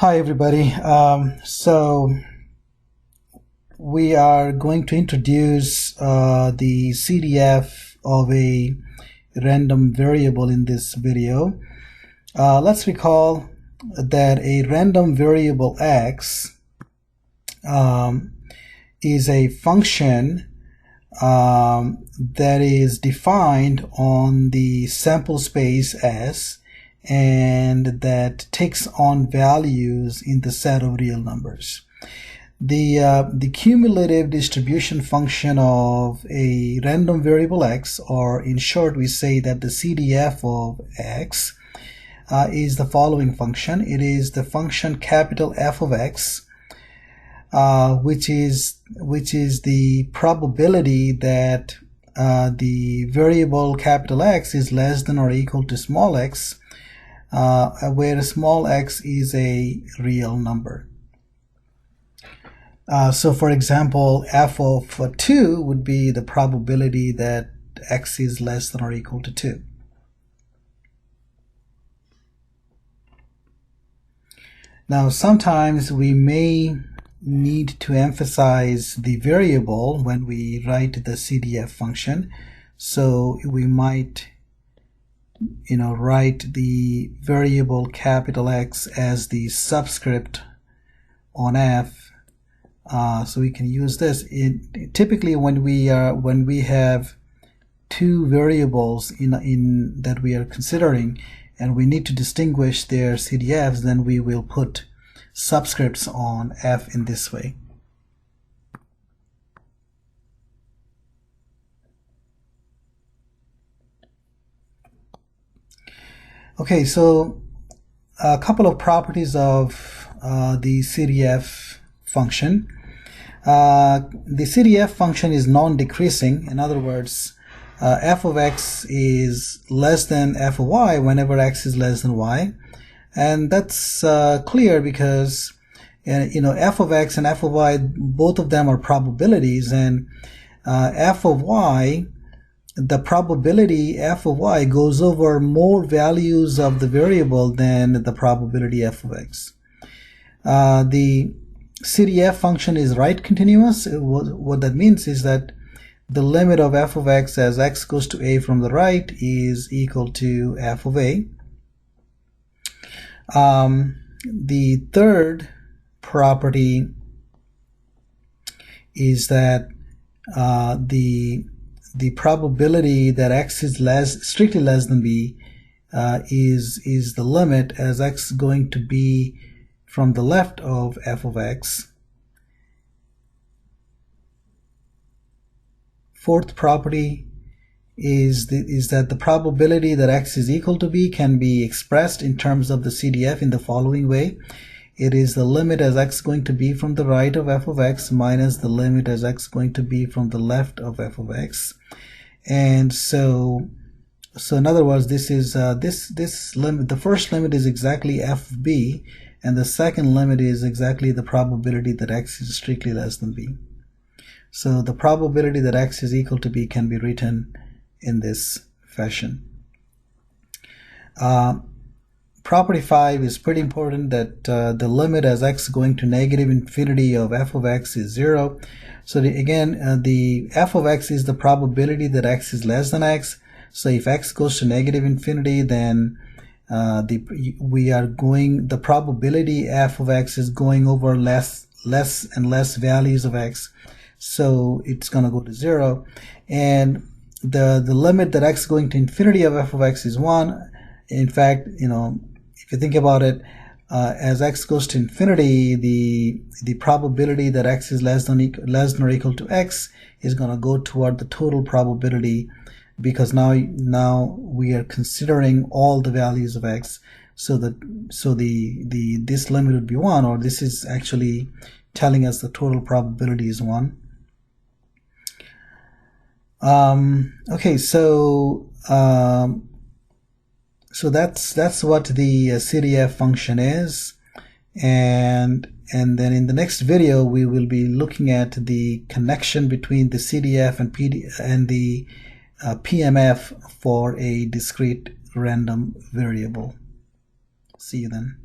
Hi everybody. So we are going to introduce the CDF of a random variable in this video. Let's recall that a random variable x is a function that is defined on the sample space S and that takes on values in the set of real numbers. The cumulative distribution function of a random variable x, or in short we say that the CDF of x, is the following function. It is the function capital F of x, which is the probability that the variable capital X is less than or equal to small x, where small x is a real number. So for example, f of 2 would be the probability that x is less than or equal to 2. Now sometimes we may need to emphasize the variable when we write the CDF function, so we might write the variable capital X as the subscript on F, so we can use this. Typically when we have two variables in that we are considering and we need to distinguish their CDFs, then we will put subscripts on F in this way. Okay, so a couple of properties of the CDF function. The CDF function is non-decreasing. In other words, f of x is less than f of y whenever x is less than y, and that's clear because f of x and f of y, both of them are probabilities, and f of y, the probability f of y goes over more values of the variable than the probability f of x. The CDF function is right continuous. What that means is that the limit of f of x as x goes to a from the right is equal to f of a. The third property is that the probability that x is strictly less than b is the limit as x going to be from the left of f of x. Fourth property is that the probability that x is equal to b can be expressed in terms of the CDF in the following way. It is the limit as x going to be from the right of f of x minus the limit as x going to be from the left of f of x. And so in other words, this is this limit, the first limit is exactly f of b, and the second limit is exactly the probability that x is strictly less than b. So the probability that x is equal to b can be written in this fashion. Property 5 is pretty important, that the limit as x going to negative infinity of f of x is 0. So the f of x is the probability that x is less than x. So if x goes to negative infinity, then the probability f of x is going over less and less values of x. So it's going to go to 0. And the limit that x going to infinity of f of x is 1. In fact, if you think about it, as x goes to infinity, the probability that x is less than or equal to x is going to go toward the total probability, because now we are considering all the values of x. So this limit would be 1, or this is actually telling us the total probability is 1. Okay, so that's what the CDF function is, and then in the next video we will be looking at the connection between the CDF and the PMF for a discrete random variable. See you then.